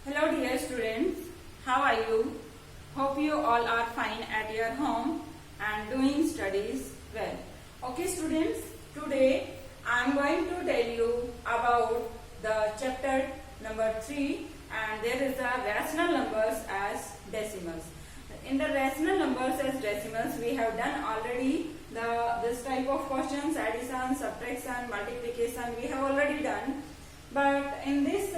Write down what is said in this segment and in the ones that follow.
Hello dear students, how are you? Hope you all are fine at your home and doing studies well. Okay students, today I am going to tell you about the chapter number 3 and there is the rational numbers as decimals. In the rational numbers as decimals we have done already this type of questions, addition, subtraction, multiplication we have already done. But in this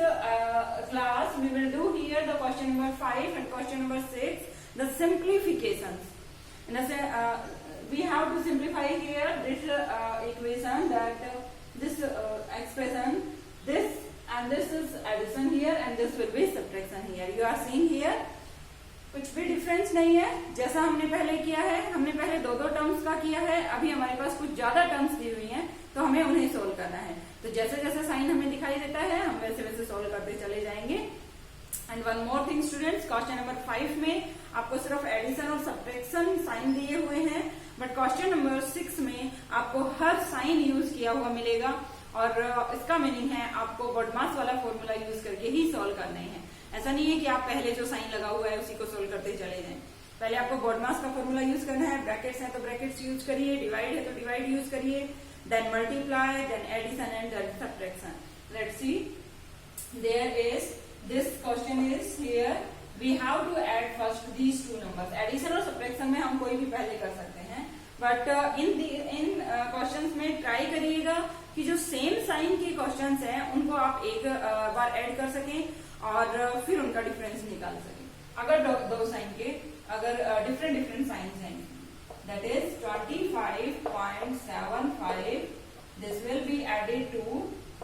class, we will do here the question number 5 and question number 6, the simplifications. We have to simplify here this equation that this expression, this and this is addition here and this will be subtraction here. You are seeing here कुछ भी difference नहीं है जैसा हमने पहले किया है. हमने पहले दो टर्म्स का किया है, अभी हमारे पास कुछ ज्यादा टर्म्स दी हुई हैं तो हमें उन्हें सोल्व करना है. तो जैसे जैसे साइन हमें दिखाई देता है हम वैसे वैसे सोल्व करते चले जाएंगे. And one more thing students, question number 5 में आपको सिर्फ एडिशन और सब्ट्रैक्शन साइन दिए हुए हैं, बट क्वेश्चन नंबर 6 में आपको हर साइन यूज किया हुआ मिलेगा और इसका मीनिंग है आपको बॉडमास वाला फॉर्मूला यूज करके ही सोल्व करने हैं. ऐसा नहीं है कि आप पहले जो साइन लगा हुआ है उसी को सोल्व करते चले जाएं. पहले आपको बॉडमास का फॉर्मूला यूज करना है. ब्रैकेट्स हैं तो ब्रैकेट्स यूज करिए, डिवाइड है तो डिवाइड यूज करिए, then multiply, then addition and then subtraction. Let's see, there is this question is here. We have to add first these two numbers. Addition और subtraction में हम कोई भी पहले कर सकते हैं, बट इन क्वेश्चंस में ट्राई करिएगा कि जो सेम साइन के क्वेश्चंस हैं उनको आप एक बार ऐड कर सकें और फिर उनका डिफरेंस निकाल सकें. अगर दो साइन के अगर डिफरेंट साइंस हैं, that is 25.75, this will be added to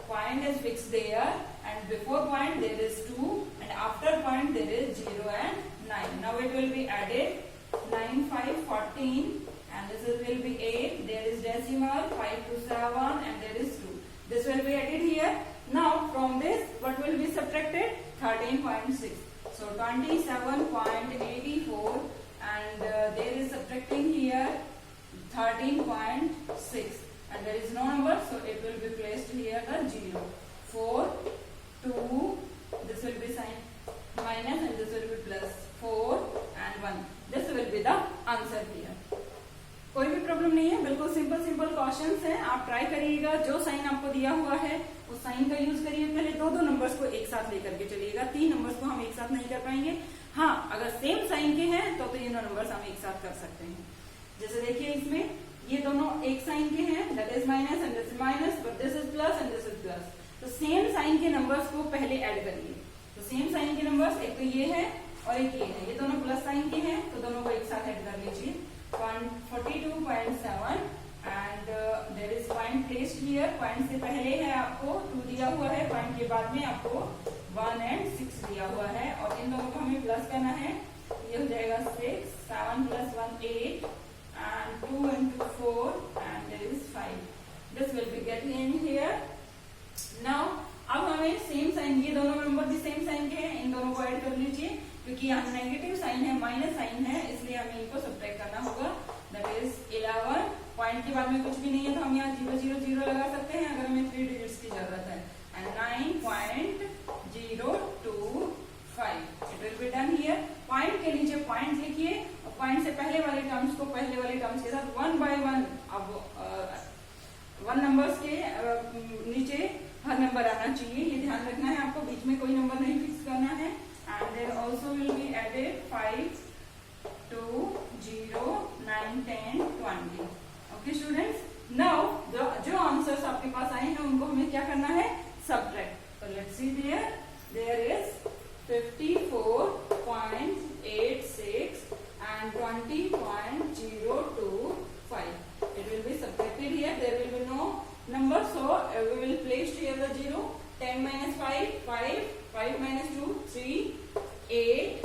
point is fix there and before point there is 2 and after point there is 0 and 9. Now it will be added 9, 5, 14 and this will be 8. There is decimal 5 to 7 and there is 2. This will be added here. Now from this what will be subtracted? 13.6. So 27.84 and there is subtracting here 13.6 and there is no number, so it will be placed here the 0. 4, 2, this will be sign minus and this will be plus. 4 and 1. This will be the answer here. कोई भी problem नहीं है, बिल्कुल simple questions हैं. आप try करिएगा, जो sign आपको दिया हुआ है उस साइन का यूज करिए. पहले दो नंबर्स को एक साथ लेकर के चलिएगा. 3 नंबर्स को हम एक साथ नहीं कर पाएंगे. हाँ, अगर सेम साइन के हैं तो तीनों नंबर्स हम एक साथ कर सकते हैं. जैसे देखिए इसमें ये दोनों एक साइन के हैं, that is minus and this is minus, but this is plus and this is plus. तो सेम साइन के नंबर्स को पहले ऐड करिए. तो सेम साइन के नंबर्स एक तो ये है और एक ये है, ये दोनों प्लस साइन के हैं तो दोनों को एक साथ ऐड कर लीजिए. 42.7 and there is point placed here. Point से पहले है आपको 2 दिया हुआ है, पॉइंट के बाद में आपको 1 and 6 दिया हुआ है और इन दोनों को हमें प्लस करना है. ये हो जाएगा 6, 7 plus 1 8 and 2 and 2 4 and there is 5. This will be getting in here. Now अब हमें सेम साइन, ये दोनों नंबर भी सेम साइन के हैं, इन दोनों को ऐड कर लीजिए. क्योंकि यहाँ नेगेटिव साइन है, माइनस साइन है, इसलिए हमें इनको सब्ट्रैक्ट करना होगा. That is 11. पॉइंट के बाद में कुछ भी नहीं है तो हम यहाँ 0 0 0 लगा सकते हैं अगर हमें 3 डिजिट्स की जरूरत है. And 9.025. It will be done here. Point के नीचे पॉइंट लिखिए और पॉइंट से पहले वाले टर्म्स को पहले वाले टर्म्स के साथ 1 by 1 अब 1 नंबर्स के नीचे हर नंबर आना चाहिए. ये ध्यान रखना है आपको, बीच में कोई नंबर नहीं फिक्स करना है. And there also will be added 5, 2, 0, 9, 10, 20. Okay students. Now जो आंसर्स आपके पास आए हैं उनको हमें क्या करना है? Subtract. So let's see there. There is 54.86 and 20.025. It will be subtracted here. There will be no number, so we will place here the 0. 10 minus 5, 5. 5 minus 2, 3, 8,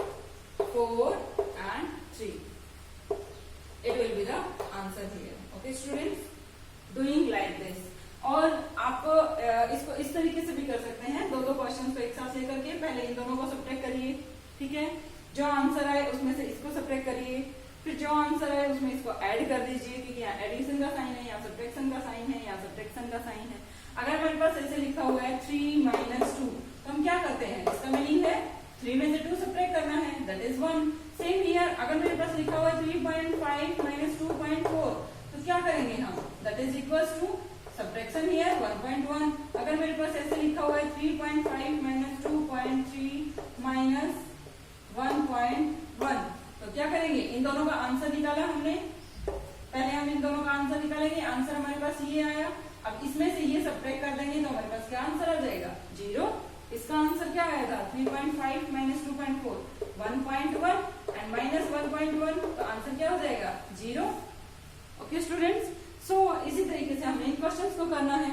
4 and 3. It will be the answer here. Okay students, doing like this. और आप इसको इस तरीके से भी कर सकते हैं. दो क्वेश्चंस को एक साथ लेकर के पहले इन दोनों को सब्ट्रैक्ट करिए, ठीक है. जो आंसर आए उसमें से इसको सब्ट्रैक्ट करिए, फिर जो आंसर आए उसमें इसको ऐड कर दीजिए क्योंकि यहाँ एडिशन का साइन है, यहाँ सब्ट्रैक्शन का साइन है, यहाँ सब्ट्रैक्शन का साइन है. अगर मेरे पास ऐसे लिखा हुआ है 3 - 2 तो हम क्या करते हैं, इसका मीनिंग है 3.5 माइनस 2.3 माइनस 1.1। तो क्या करेंगे, इन दोनों का आंसर निकाला हमने, पहले हम इन दोनों का आंसर निकालेंगे। आंसर हमारे पास ये आया। अब इसमें से ये सब्ट्रैक्ट कर देंगे तो हमारे पास क्या आंसर आ जाएगा, 0। इसका आंसर क्या आया था, 3.5 माइनस 2.4 1.1 एंड माइनस 1.1, तो आंसर क्या हो जाएगा, 0। ओके स्टूडेंट्स, सो इसी तरीके से हमें इन क्वेश्चंस को करना है।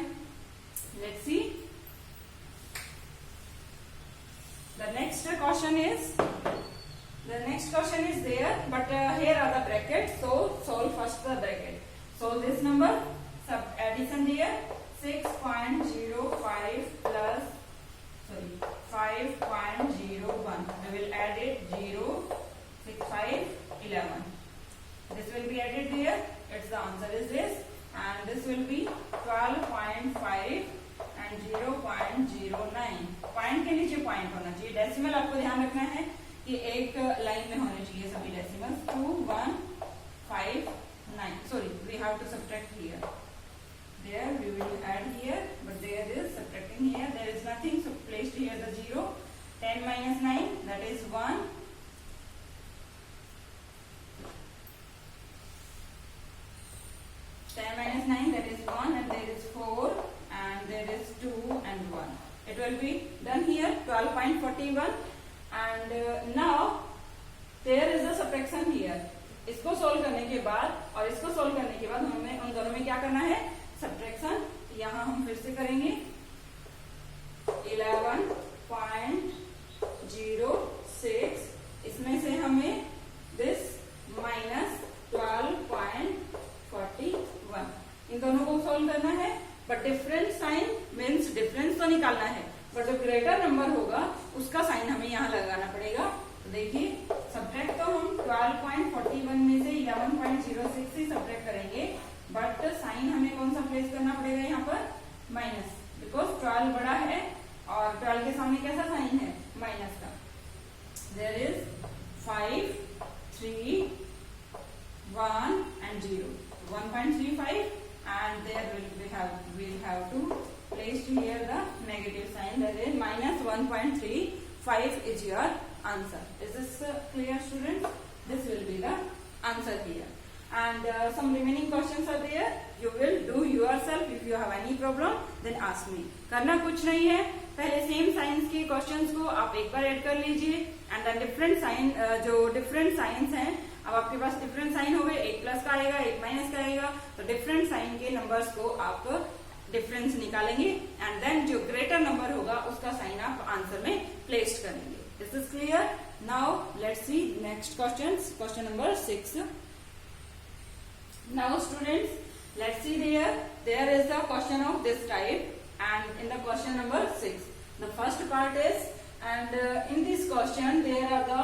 Let's see the next question is, the next question is there, but here are the brackets, so solve first the bracket. So this number, sub addition here, 6.05 plus 5.01. I will add it 0, 6, 5, 11. This will be added here. Its the answer is this, and this will be 12.5 and 0.09. Point के नीचे point होना चाहिए। Decimal आपको ध्यान रखना है कि एक लाइन में होने चाहिए सभी decimals. 2159, sorry, we have to subtract here. There we will add here, but there is subtracting here. There is nothing, so placed here the 0. 10 minus 9, that is 1. 10 minus 9, that is 1, and there is 4, and there is 2 and 1. It will be done here, 12.41. And now there is a subtraction here. इसको solve करने के बाद और इसको solve करने के बाद हमें उन दोनों में क्या करना है, सब्ट्रैक्शन। यहाँ हम फिर से करेंगे 11.06, इसमें से हमें दिस माइनस 12.41, इन दोनों को सोल्व करना है। But different sign means difference तो निकालना है, बट जो ग्रेटर नंबर होगा उसका साइन हमें यहाँ लगाना पड़ेगा। तो देखिए, सब्ट्रैक्ट तो हम 12.41 में से 11.06 ही सब्ट्रैक्ट करेंगे, बट साइन हमें कौन सा प्लेस करना पड़ेगा यहाँ पर, माइनस, बिकॉज 12 बड़ा है और 12 के सामने कैसा साइन है, माइनस का। There is 5, 3, 1 and 0, 1.35, and there we'll have to place here the negative sign, that is minus 1.35 is your answer. Is this clear, students? This will be the answer here. And some remaining questions are there. You will do yourself. If you have any problem, then ask me. करना कुछ नहीं है, पहले same science के questions को आप एक बार add कर लीजिए, एंड द डिफरेंट साइन, जो डिफरेंट साइंस हैं, अब आपके पास डिफरेंट साइन हो गए, एक प्लस का आएगा, एक माइनस का आएगा, तो डिफरेंट साइन के नंबर्स को आप डिफरेंस निकालेंगे, एंड देन जो ग्रेटर नंबर होगा उसका साइन आप आंसर में प्लेस करेंगे। This is clear. Now let's C next question, question number 6। Now students, let's see there is a question of this type, and in the question number 6, the first part is, and in this question there are the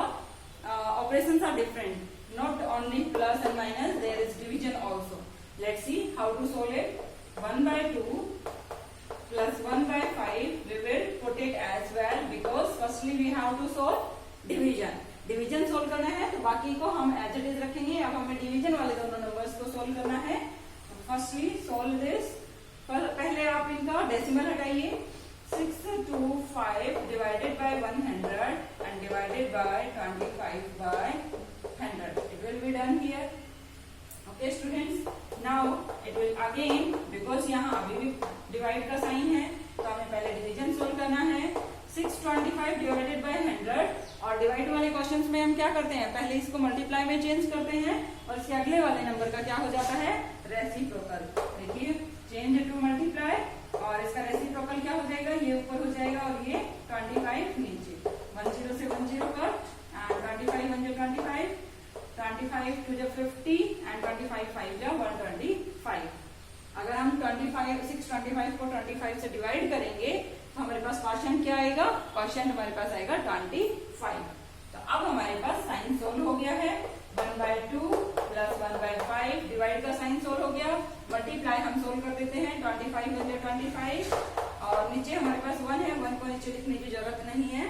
operations are different, not only plus and minus, there is division also. Let's see how to solve it. 1/2 plus 1/5, we will put it as well, because firstly we have to solve division. Division solve करना है, तो बाकी को हम as it is रखेंगे। अब हमें division वाले दोनों नंबर्स को सोल्व करना है। फर्स्टली सोल्व दिस, पहले आप इनका डेसिमल हटाइए। 625 divided by 100 and divided by 25/100, it will be done here. Okay students, now it will again, because यहाँ अभी भी डिवाइड का साइन है, तो हमें पहले डिवीजन सोल्व करना है। 625 डिवाइडेड बाय 100, और डिवाइड वाले क्वेश्चंस में हम क्या करते हैं, पहले इसको मल्टीप्लाई में चेंज करते हैं, और इसके अगले वाले नंबर का क्या हो जाता है, रेसिप्रोकल। देखिए, चेंज टू मल्टीप्लाई, और इसका रेसिप्रोकल क्या हो जाएगा, ये ऊपर हो जाएगा और ये 25 नीचे। 10 से 10 कट, एंड 25 1 25, 25 2 50, एंड 25 5 125। अगर हम 625 को 25 से डिवाइड करेंगे तो हमारे पास क्वेश्चन क्या आएगा, क्वेश्चन हमारे पास आएगा 25। तो अब हमारे पास साइन सोल्व हो गया है। 1/2 प्लस 1/5, डिवाइड का साइन सोल्व हो गया। मल्टीप्लाई हम सोल्व कर देते हैं, 25 1 25, और नीचे हमारे पास 1 है, 1 को नीचे लिखने की जरूरत नहीं है,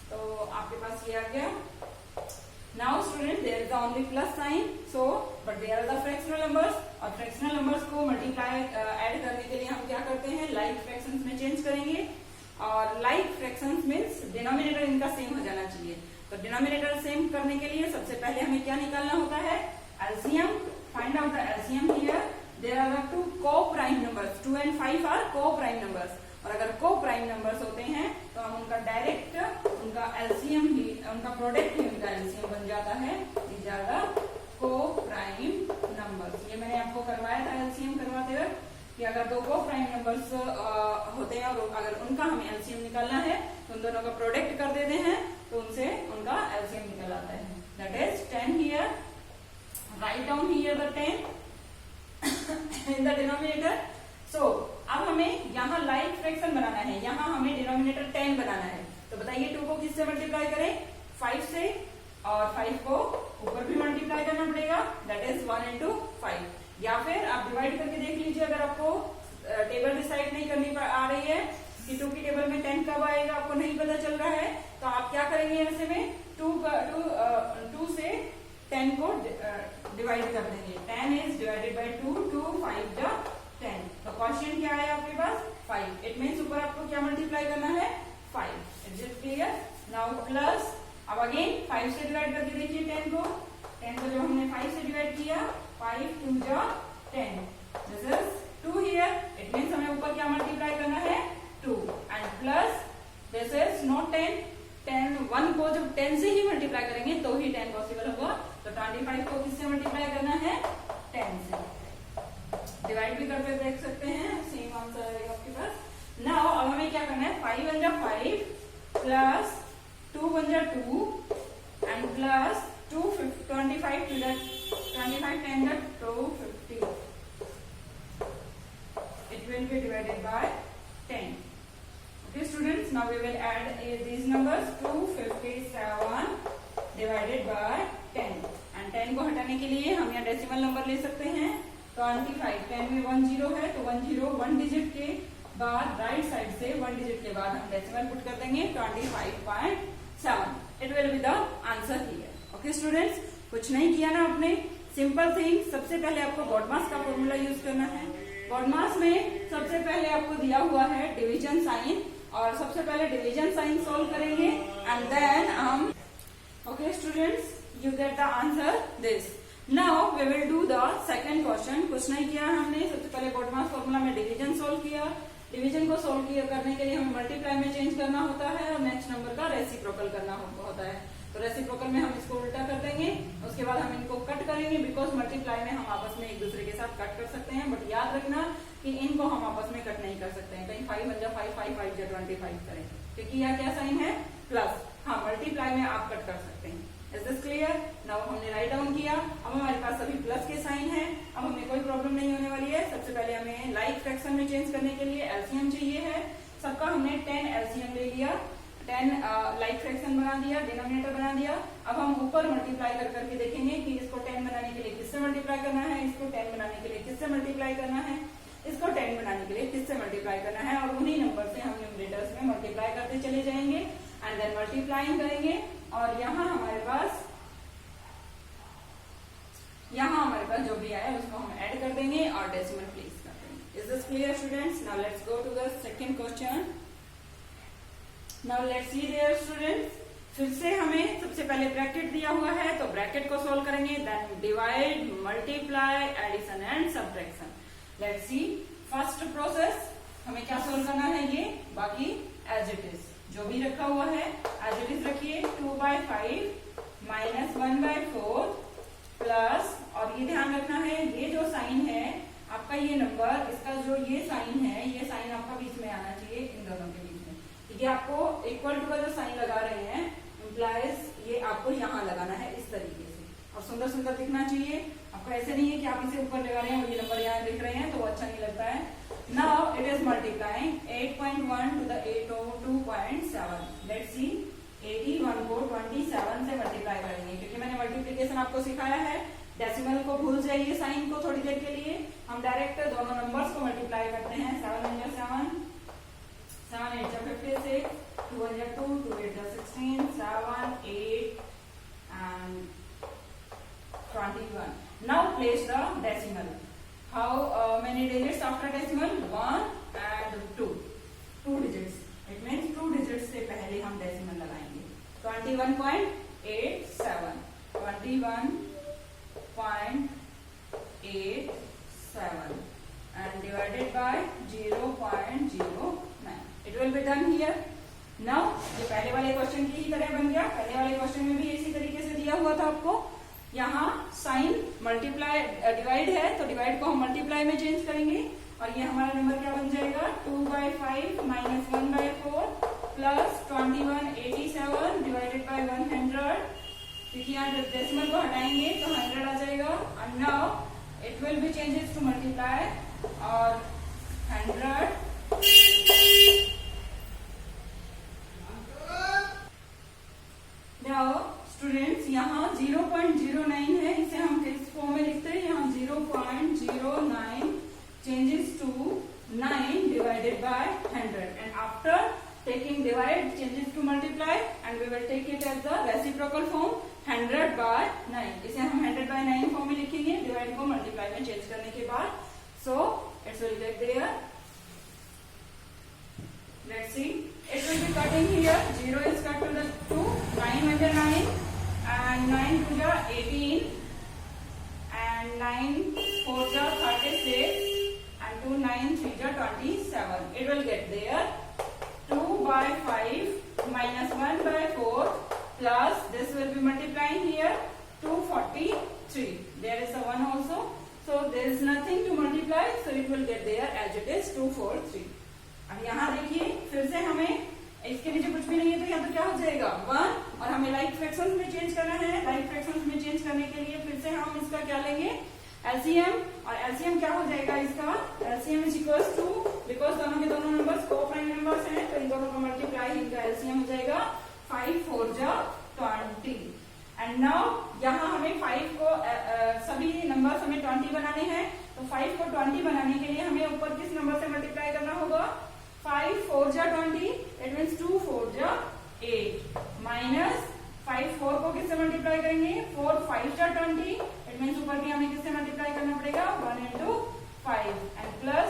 तो आपके पास ये आ गया। Now student, there is only plus sign, so but there are the fractional numbers, और fractional numbers को मल्टीप्लाई ऐड करने के लिए हम क्या करते हैं, लाइक फ्रैक्शंस में चेंज करेंगे। और लाइक फ्रैक्शंस मीन्स डिनोमिनेटर इनका सेम हो जाना चाहिए। तो डिनोमिनेटर सेम करने के लिए सबसे पहले हमें क्या निकालना होता है, LCM. Find out the LCM here. There are two coprime numbers, 2 and 5 are coprime numbers, और अगर को-प्राइम नंबर्स होते हैं तो हम उनका डायरेक्ट उनका एलसीएम ही, उनका प्रोडक्ट ही उनका एलसीएम बन जाता है। These are the coprime numbers. ये मैंने आपको करवाया था एलसीएम करवाते हुए कि अगर दो को-प्राइम नंबर्स होते हैं और अगर उनका हमें एलसीएम निकालना है तो उन दोनों का प्रोडक्ट कर देते हैं तो उनसे उनका एलसीएम निकल आता है। That is 10 here. Right down here the 10 in the denominator. So अब हमें यहाँ लाइक फ्रैक्शन बनाना है, यहाँ हमें डिनोमिनेटर 10 बनाना है। तो बताइए 2 को किससे मल्टीप्लाई करें, 5 से, और 5 को ऊपर भी मल्टीप्लाई करना पड़ेगा, दैट इज 1 into 5। या फिर आप डिवाइड करके देख लीजिए, अगर आपको टेबल डिसाइड नहीं करनी आ रही है कि 2 की टेबल में 10 कब आएगा, आपको नहीं पता चल रहा है, तो आप क्या करेंगे, ऐसे में 2 से 10 को डिवाइड कर देंगे। 10 is divided by 2, 2 5 जा 10। तो क्वेश्चन क्या है आपके पास, 5। इट मीन्स ऊपर आपको क्या मल्टीप्लाई करना है, 5। Is it clear? Now plus, अब अगेन 5 से डिवाइड करके देखिए 10 को जब हमने 5 से डिवाइड किया, 5 2 जा 10, this is 2 here. It means हमें ऊपर क्या मल्टीप्लाई करना है, 2, and plus this is not 10 1 को जब 10 से ही मल्टीप्लाई करेंगे तो ही 10 पॉसिबल होगा। तो 25 को किससे मल्टीप्लाई करना है, 10 से। डिवाइड भी करके देख सकते हैं, सेम आंसर आएगा आपके पास। नाउ अब हमें क्या करना है, 5 1 जा 5 प्लस 2 1 जा 2 and plus 25 to that 25 10 that 250. It will be divided by 10. Okay students, now we will add these numbers, 257 divided by 10, and 10 को हटाने के लिए हम यहाँ डेसिमल नंबर ले सकते हैं। 25, 10 में 1 0 है तो 1 0 1 डिजिट के बाद राइट साइड से 1 डिजिट के बाद हम डेसिमल पुट कर देंगे, 25.7। It will be the answer here. Okay students, कुछ नहीं किया ना आपने, सिंपल थिंग। सबसे पहले आपको BODMAS का फॉर्मूला यूज करना है। BODMAS में सबसे पहले आपको दिया हुआ है डिवीजन साइन, और सबसे पहले डिवीजन साइन सॉल्व करेंगे एंड देन हम, okay students, you get the answer this. Now we will do the second question. कुछ नहीं किया हमने, सबसे पहले BODMAS फॉर्मूला में डिवीजन सॉल्व किया। डिवीजन को सॉल्व करने के लिए हमें मल्टीप्लाई में चेंज करना होता है और नेक्स्ट नंबर का रेसिप्रोकल करना होता है। तो रेसिप्रोकल में हम इसको उल्टा कर देंगे, उसके बाद हम इनको कट करेंगे, बिकॉज मल्टीप्लाई में हम आपस में एक दूसरे के साथ कट कर सकते हैं, बट याद रखना कि इनको हम आपस में कट नहीं कर सकते हैं। कहीं 5 1 जा 5 5 5 जा 25 करें, क्योंकि यह क्या साइन है, प्लस। हाँ, मल्टीप्लाई में आप कट कर सकते हैं। Is this clear? नाउ हमने राइट डाउन किया, अब हमारे पास सभी प्लस के साइन है, अब हमें कोई प्रॉब्लम नहीं होने वाली है। सबसे पहले हमें लाइक फ्रैक्शन में चेंज करने के लिए एलसीएम चाहिए है। सबका हमने 10 एलसीएम ले लिया, 10 लाइक फ्रैक्शन बना दिया, डिनोमिनेटर बना दिया। अब हम ऊपर मल्टीप्लाई करके देखेंगे कि इसको 10 बनाने के लिए किससे मल्टीप्लाई करना है, इसको 10 बनाने के लिए किससे मल्टीप्लाई करना है, इसको 10 बनाने के लिए किससे मल्टीप्लाई करना है, और उन्हीं नंबर से हम न्यूमरेटर्स में मल्टीप्लाई करते चले जाएंगे एंड देन मल्टीप्लाइंग करेंगे। और यहाँ हमारे पास जो भी आया उसको हम ऐड कर देंगे और डेसिमल प्लेस कर देंगे। Is this clear students? Now let's go to the second question. Now let's see there students. फिर से हमें सबसे पहले ब्रैकेट दिया हुआ है, तो ब्रैकेट को सोल्व करेंगे, then divide, multiply, addition and subtraction. Let's see first process. हमें क्या सोल्व करना है, ये बाकी एज इट इज जो भी रखा हुआ है एज इट इज रखिए। 2/5 माइनस 1/4 प्लस, और ये ध्यान रखना है ये जो साइन है आपका, ये नंबर, इसका जो ये साइन है, ये साइन आपका बीच में आना चाहिए इन दोनों के बीच में। ठीक है, आपको इक्वल टू का जो साइन लगा रहे हैं इम्प्लाइज ये आपको यहाँ लगाना है इस तरीके से, और सुंदर सुंदर दिखना चाहिए। आपको ऐसे नहीं है कि आप इसे ऊपर लगा रहे हैं और ये नंबर यहाँ लिख रहे हैं तो वो अच्छा नहीं लगता है। Now it is multiplying 8.1 to the 802.7। Let's see, 81 को 27 से मल्टीप्लाई करेंगे, क्योंकि मैंने मल्टीप्लीकेशन आपको सिखाया है। डेसिमल को भूल जाइए साइन को थोड़ी देर के लिए, हम डायरेक्ट दोनों नंबर्स को मल्टीप्लाई करते हैं। 7 1 जा 7, 7 8 जा 56, 2 1 जा 2, 2 8 जा 16, 7 8 and 21. Now place the decimal. How many digits after decimal? 1 and 2. 2 digits. It means 21.87, 21.87 and divided by 0.09. It will be done here. Now ये पहले वाले क्वेश्चन की ही तरह बन गया। पहले वाले क्वेश्चन में भी इसी तरीके से दिया हुआ था आपको। यहाँ साइन मल्टीप्लाई डिवाइड है तो डिवाइड को हम मल्टीप्लाई में चेंज करेंगे और ये हमारा नंबर क्या बन जाएगा 2/5 माइनस 1/4 प्लस 2187 डिवाइडेड बाय 100। देखिए यहाँ जब डेसिमल को हटाएंगे तो 100 आ जाएगा। And now it will B changes to multiply और 100 नाउ स्टूडेंट्स यहाँ 0.09 है, इसे हम किस फॉर्म में लिखते हैं, यहाँ 0.09 changes to 9 divided by 100 and after taking divide changes to multiply and we will take it as the reciprocal form 100 by 9. इसे हम 100 by 9 फॉर्म में लिखेंगे डिवाइड को मल्टीप्लाई में चेंज करने के बाद। So it will get there. Let's see. It will be cutting here. 0 is cut to the 2. 9 under 9 and 9 to the 18 and 9 4 to 36 and 2 9 3 to 27. It will get there. 2/5 minus 1/4 plus this will be multiplying here 243. There is a 1 also. So there is nothing to multiply. So it will get there as it is 243. अब यहाँ देखिए फिर से हमें इसके नीचे कुछ भी नहीं है तो यहाँ तो क्या हो जाएगा 1 और हमें लाइक फ्रैक्शंस में चेंज करना है। लाइक फ्रैक्शंस में चेंज करने के लिए फिर से हम इसका क्या लेंगे एलसीएम और एलसीएम क्या हो जाएगा इसका LCM is equals to because दोनों के दोनों नंबर्स को प्राइम नंबर्स हैं तो इन दोनों का मल्टीप्लाई इनका एलसीएम हो जाएगा 5 4 जा 20 एंड नाउ यहाँ हमें 5 को सभी नंबर्स हमें 20 बनाने हैं तो 5 को 20 बनाने के लिए हमें ऊपर किस नंबर से मल्टीप्लाई करना होगा 5 4 जा 20 इट मीन्स 2 4 जा 8 माइनस 5 4 को किससे मल्टीप्लाई करेंगे 4 5 जा 20 इट मीन्स ऊपर भी हमें किससे मल्टीप्लाई करना पड़ेगा 1 into 5 एंड प्लस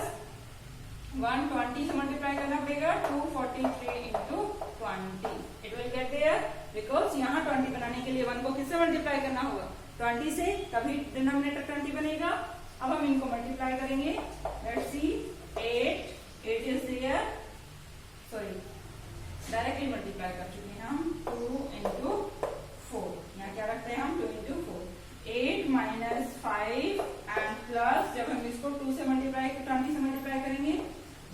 120 से मल्टीप्लाई करना पड़ेगा 243 into 20 it will get there because यहाँ 20 बनाने के लिए 1 को किससे मल्टीप्लाई करना होगा 20 से तभी डिनोमिनेटर 20 बनेगा। अब हम इनको मल्टीप्लाई करेंगे let's see 8 is there sorry directly multiply कर चुके हैं हम 2 into 4 यहाँ क्या रखते हैं हम 2 into 4 8 minus 5 and plus जब हम इसको 2 से मल्टीप्लाई 20 से मल्टीप्लाई करेंगे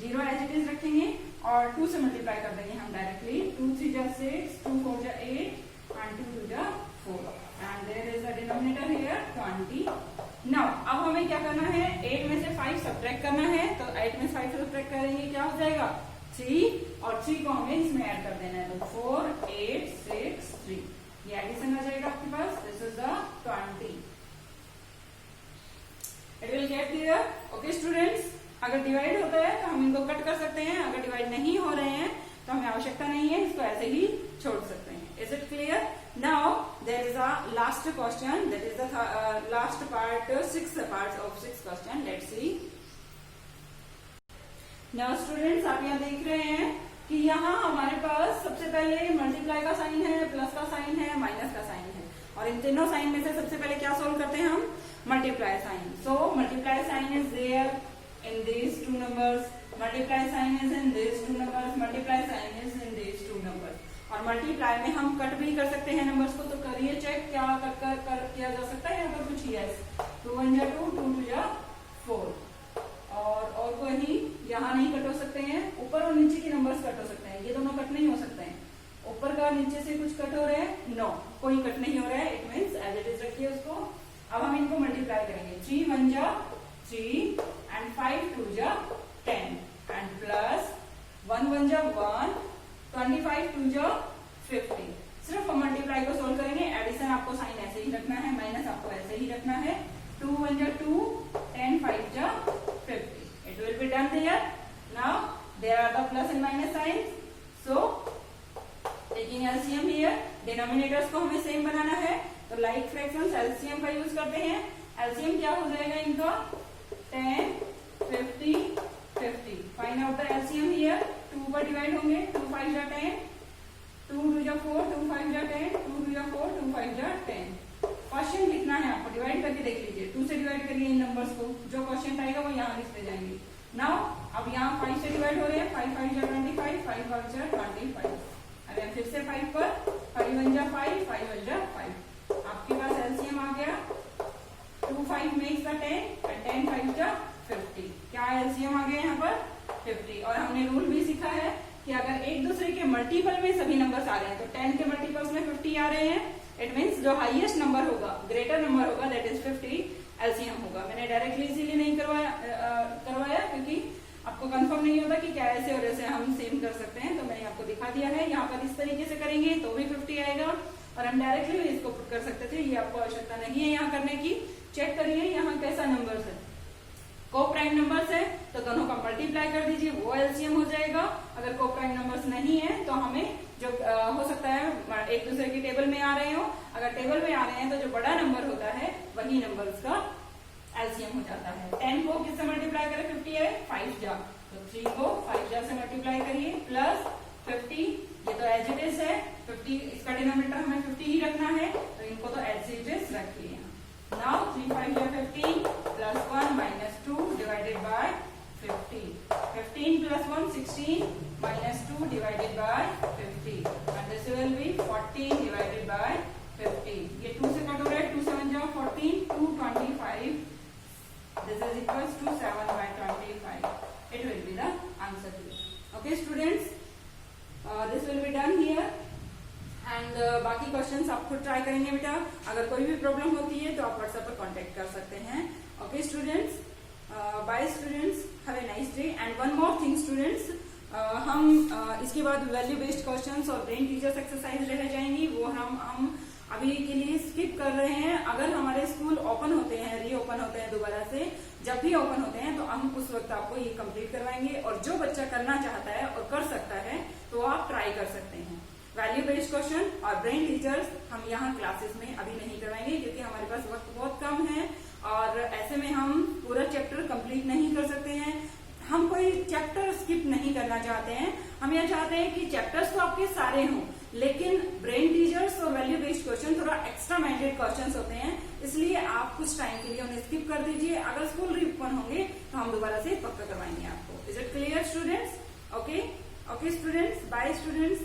0 एज इट इज रखेंगे और 2 से मल्टीप्लाई कर देंगे हम डायरेक्टली 2 3 जा 6 2 4 जा 8 and 2 2 जा 4 and there is a denominator here 20. Now अब हमें क्या करना है 8 में से 5 सब्ट्रैक्ट करना है तो 8 में 5 सब्ट्रैक्ट करेंगे क्या हो जाएगा 3 और 3 को हमें इसमें ऐड कर देना है तो 4 8 6 3 ये एडिशन आ जाएगा आपके पास this is the 20. It will get here okay students. अगर डिवाइड होता है तो हम इनको कट कर सकते हैं, अगर डिवाइड नहीं हो रहे हैं तो हमें आवश्यकता नहीं है, इसको ऐसे ही छोड़ सकते हैं। Is it clear? Now there is a last question, that is the last part, sixth part of sixth question. Let's see. Now students आप यहाँ देख रहे हैं कि यहाँ हमारे पास सबसे पहले मल्टीप्लाई का साइन है, प्लस का साइन है, माइनस का साइन है और इन तीनों साइन में से सबसे पहले क्या सोल्व करते हैं हम multiply sign. So multiply sign is there in these two numbers, multiply sign is in these two numbers, multiply sign is in these two numbers. और मल्टीप्लाई में हम कट भी कर सकते हैं नंबर्स को, तो करिए चेक क्या कट कर किया जा सकता है। यहाँ पर कुछ यस 2 1 जा 2 2 2 जा 4 और कोई यहाँ नहीं कट हो सकते हैं, ऊपर और नीचे के नंबर्स कट हो सकते हैं, ये दोनों कट नहीं हो सकते हैं। ऊपर का नीचे से कुछ कट हो रहा है नो कोई कट नहीं हो रहा है, it means as it is रखिए उसको। अब हम इनको मल्टीप्लाई करेंगे 3 1 जा 3 and 5 2 जा 10 and plus 1 1 जा 1 25 2 जा 50। सिर्फ हम मल्टीप्लाई को सोल्व करेंगे, एडिशन आपको साइन ऐसे ही रखना है, माइनस आपको ऐसे ही रखना है। 2 1 जा 2 10 5 जा 50। It will be done there. Now there are the plus and minus signs. So taking LCM here, denominators को हमें सेम बनाना है, तो लाइक फ्रैक्शंस LCM का यूज करते हैं। LCM क्या हो जाएगा इनका 10 50 50। Find out the LCM here, 2 पर डिवाइड होंगे 2 5 जा 10 2 2 जा 4 2 5 5 जा 10, 2 2 जा 4, 2 5 जा 10। क्वेश्चन लिखना है आपको, डिवाइड करके देख लीजिए, 2 से डिवाइड करिए इन नंबर्स को, जो क्वेश्चन आएगा वो यहाँ लिखते जाएंगे। नाउ अब यहाँ 5 से डिवाइड हो रहे हैं, 5 5 जा 25, 5 5 जा 25। अगर फिर से 5 पर 5 1 जा 5, 5 1 जा 5। आपके पास एलसीएम आ गया, 2 5 मेक्स द 10 and 10 5 जा 50। क्या एलसीएम आ गया यहाँ पर 50। और हमने रूल भी सीखा है कि अगर एक दूसरे के मल्टीपल में सभी नंबर्स आ रहे हैं, तो 10 के मल्टीपल्स में 50 आ रहे हैं, इट मीन्स जो हाईएस्ट नंबर होगा, ग्रेटर नंबर होगा, दैट इज 50 एलसीएम होगा। मैंने डायरेक्टली इसीलिए नहीं करवाया क्योंकि आपको कंफर्म नहीं होता कि क्या ऐसे और ऐसे हम सेम कर सकते हैं, तो मैंने आपको दिखा दिया है। यहाँ पर इस तरीके से करेंगे तो भी 50 आएगा, और हम डायरेक्टली भी इसको पुट कर सकते थे, ये आपको आवश्यकता नहीं है यहाँ करने की। चेक करिए यहाँ कैसा नंबर्स है, को प्राइम नंबर्स है तो दोनों का मल्टीप्लाई कर दीजिए, वो एलसीएम हो जाएगा। अगर को प्राइम नंबर्स नहीं है तो हमें जो हो सकता है एक दूसरे की टेबल में आ रहे हो, अगर टेबल में आ रहे हैं तो जो बड़ा नंबर होता है वही नंबर्स का एलसीएम हो जाता है। 10 को किससे मल्टीप्लाई करें, 50 है, 5 जा, तो 3 को 5 जा से मल्टीप्लाई करिए, प्लस 50, ये तो एज इट इज है 50, इसका डिनोमिनेटर हमें 50 ही रखना है, तो इनको तो एज इट इज रखिए। नाउ 3 5 जा 15 plus 1 minus 2 divided by 50। 15 plus 1 16 minus 2 divided by 50, and this will be 14 divided by 50। ये 2 से कट हो रहा है, 2 7 जा 14, 2 25, this is equals to 7 by 25। It will be the answer to it. Okay students, this will be done here, and बाकी questions आप खुद try करेंगे बेटा। अगर कोई भी प्रॉब्लम होती है तो आप व्हाट्सएप पर कांटेक्ट कर सकते हैं। Okay students, bye students, have a nice day. And one more thing students, हम इसके बाद वैल्यू बेस्ड क्वेश्चंस और ब्रेन टीचर्स एक्सरसाइज रह जाएंगी, वो हम अभी के लिए स्किप कर रहे हैं। अगर हमारे स्कूल ओपन होते हैं, रीओपन होते हैं दोबारा से, जब भी ओपन होते हैं तो हम उस वक्त आपको ये कंप्लीट करवाएंगे, और जो बच्चा करना चाहता है और कर सकता है तो आप ट्राई कर सकते हैं। वैल्यू बेस्ड क्वेश्चन और ब्रेन टीचर्स हम यहाँ क्लासेस में अभी नहीं करवाएंगे क्योंकि हमारे पास वक्त बहुत कम है, और ऐसे में हम पूरा चैप्टर कंप्लीट नहीं कर सकते हैं। हम कोई चैप्टर स्किप नहीं करना चाहते हैं, हम यह चाहते हैं कि चैप्टर्स तो आपके सारे हों, लेकिन ब्रेन टीचर्स और वैल्यू बेस्ड क्वेश्चन थोड़ा एक्स्ट्रा माइंडेड क्वेश्चंस होते हैं, इसलिए आप कुछ टाइम के लिए उन्हें स्किप कर दीजिए। अगर स्कूल रीओपन होंगे तो हम दोबारा से पक्का करवाएंगे आपको। Is it clear students? Okay students, bye students.